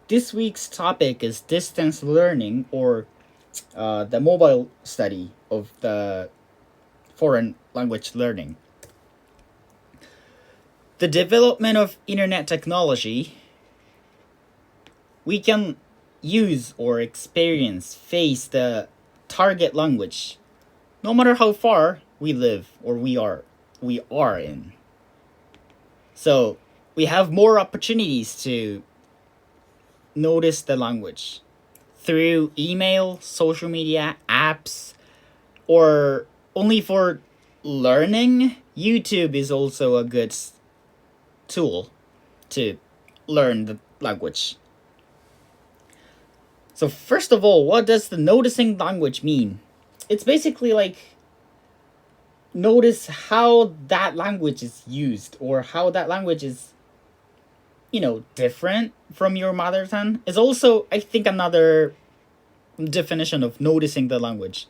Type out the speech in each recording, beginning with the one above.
This week's topic is distance learning, or the mobile study of the foreign language learning. The development of internet technology, we can use or experience face the target language no matter how far we live or we are in. So we have more opportunities to notice the language through email, social media, apps, or only for learning. YouTube is also a good tool to learn the language. So first of all, what does the noticing language mean? It's basically like notice how that language is used or how that language is different from your mother tongue. Is also, I think, another definition of noticing the language.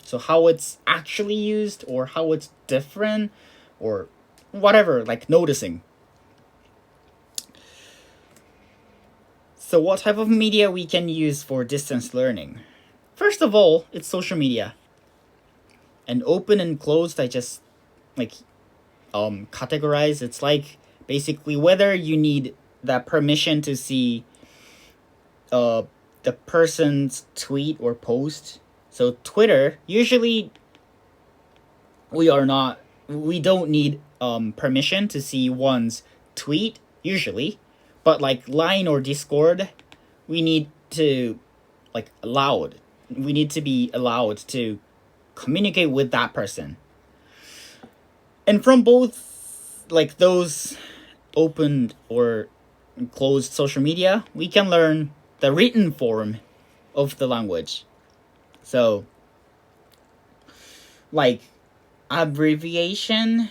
So how it's actually used or how it's different or whatever, like noticing. So what type of media we can use for distance learning? First of all, it's social media. And open and closed, I just categorize. It's like basically whether you need that permission to see the person's tweet or post. So Twitter, usually we don't need permission to see one's tweet usually, but like Line or Discord, we need to we need to be allowed to communicate with that person. And from both those open or closed social media, we can learn the written form of the language. So like abbreviation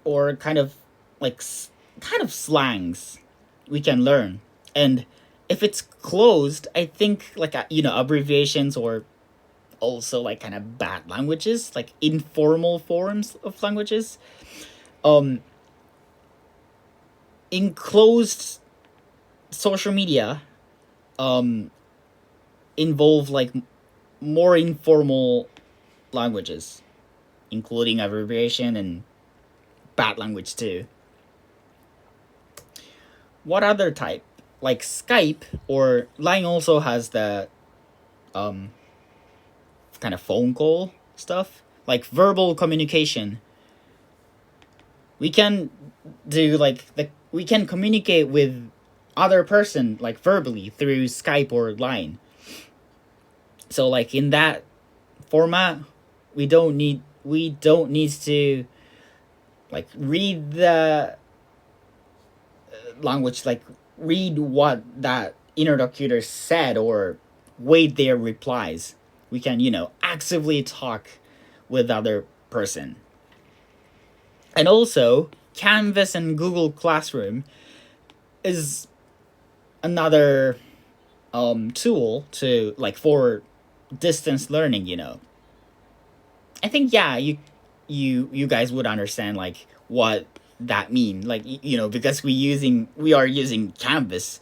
or kind of slangs we can learn. And if it's closed, I think abbreviations or also kind of bad languages, like informal forms of languages, in closed social media involve more informal languages, including abbreviation and bad language too. What other type? Like Skype or Line also has the kind of phone call stuff, like verbal communication. We can do we can communicate with other person verbally through Skype or Line. So in that format, we don't need to read the language, read what that interlocutor said or wait their replies. We can actively talk with other person. And also Canvas and Google Classroom is another tool to for distance learning. I think you guys would understand what that mean, because we are using Canvas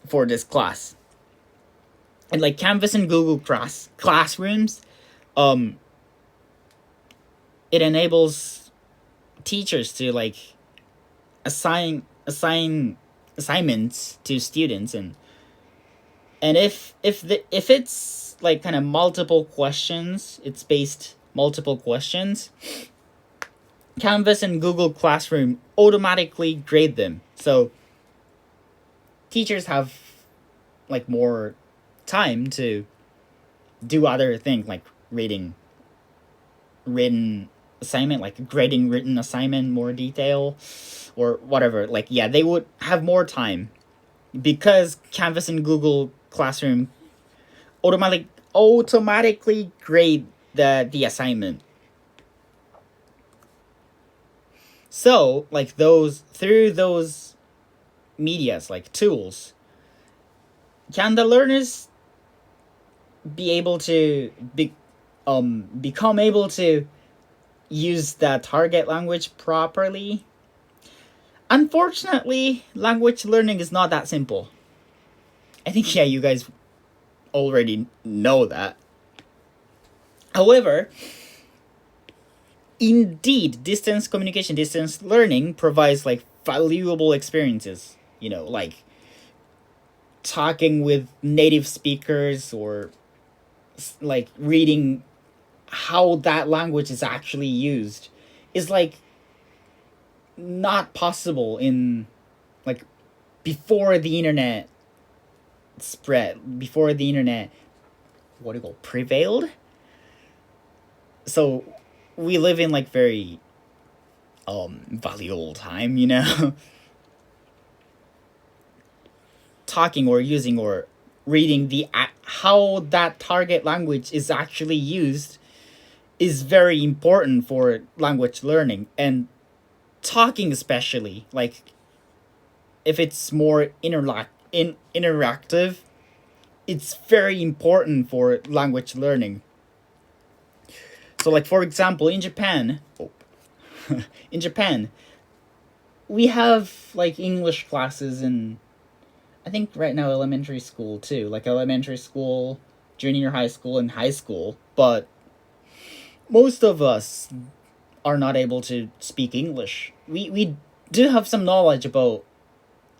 for this class. And Canvas and Google Classrooms, it enables teachers to assign assignments to students. And if it's kind of multiple questions, it's based multiple questions, Canvas and Google Classroom automatically grade them. So teachers have more time to do other things, like reading written assignment, grading written assignment more detail or whatever. They would have more time because Canvas and Google Classroom automatically grade the assignment. So through those medias, tools, can the learners be able to become able to use the target language properly? Unfortunately, language learning is not that simple. I think, yeah, you guys already know that. However, indeed, distance communication, distance learning provides like valuable experiences. Like talking with native speakers, or like reading how that language is actually used, is like not possible in, like, before the internet spread, before the internet, what do you call, prevailed. So we live in like very valuable time, talking or using or reading the how that target language is actually used is very important for language learning. And talking, especially, like, if it's more interactive, it's very important for language learning. So, like, for example, in Japan, in Japan, we have like English classes in, I think right now, elementary school too, like elementary school, junior high school, and high school. But most of us are not able to speak English. We do have some knowledge about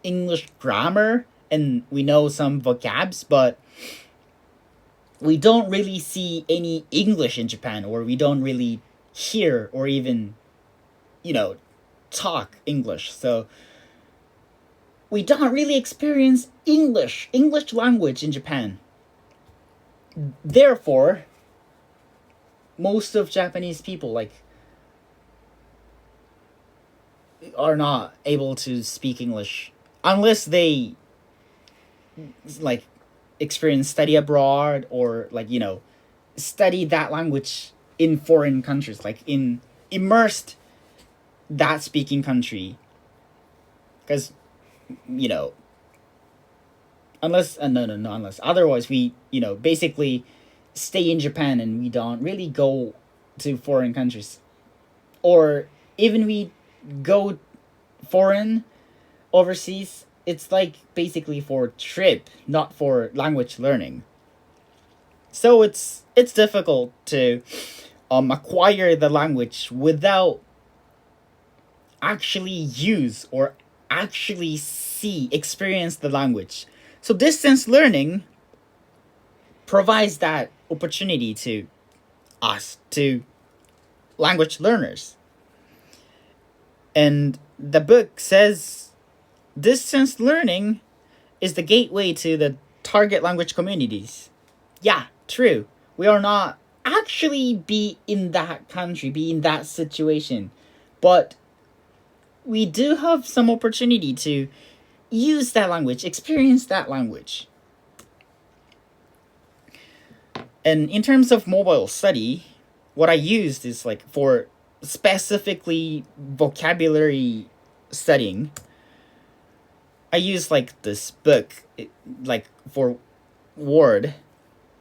English grammar, and we know some vocabs, but we don't really see any English in Japan, or we don't really hear or even, talk English. So we don't really experience English language in Japan. Therefore, most of Japanese people, like, are not able to speak English unless they, like, experience study abroad, or, like, study that language in foreign countries, like in immersed that speaking country. Because, you know unless no, unless otherwise, we, basically stay in Japan and we don't really go to foreign countries. Or even we go foreign, overseas, it's like basically for trip, not for language learning. So it's difficult to acquire the language without actually use or actually experience the language. So distance learning provides that opportunity to us, to language learners. And the book says distance learning is the gateway to the target language communities. Yeah, true. We are not actually be in that country, be in that situation, but we do have some opportunity to use that language, experience that language. And in terms of mobile study, what I used is like for specifically vocabulary studying. I use like this book, like for word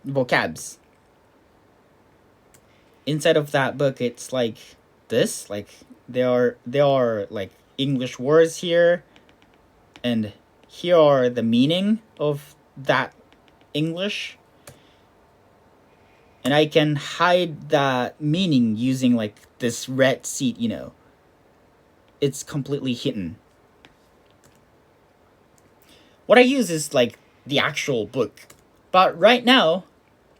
vocabs. Inside of that book, it's like this, like there are like English words here, and here are the meaning of that English. And I can hide that meaning using like this red seat, It's completely hidden. What I use is like the actual book. But right now,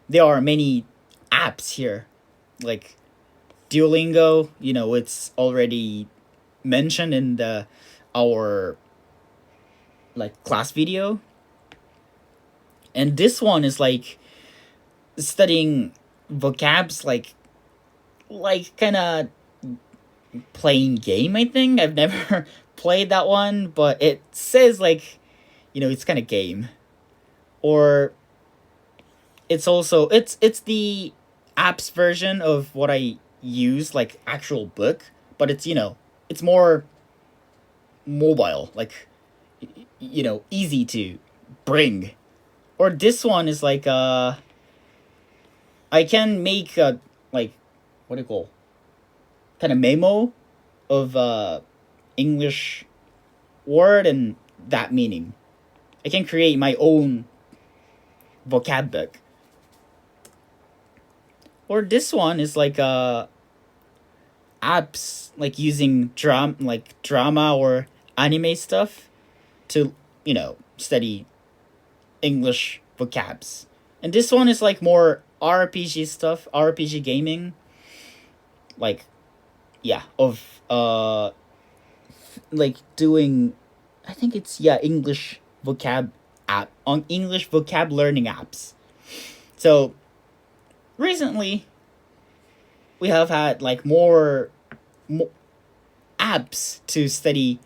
there are many apps here. Like Duolingo, it's already mentioned in our like class video. And this one is like studying vocabs, like kind of playing game. I think I've never played that one, but it says like, it's kind of game. Or it's also it's the apps version of what I use, like actual book, but it's it's more mobile, like easy to bring. Or this one is like I can make a, like, what do you call, kind of memo of English word and that meaning. I can create my own vocab book. Or this one is like apps like using drama or anime stuff to study English vocabs. And this one is like more RPG stuff, RPG gaming. Like yeah, of like doing I think it's English vocab app on English vocab learning apps. So recently we have had like more apps to study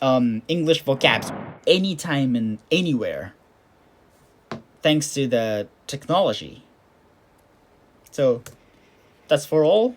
English vocabs anytime and anywhere thanks to the technology. So that's for all.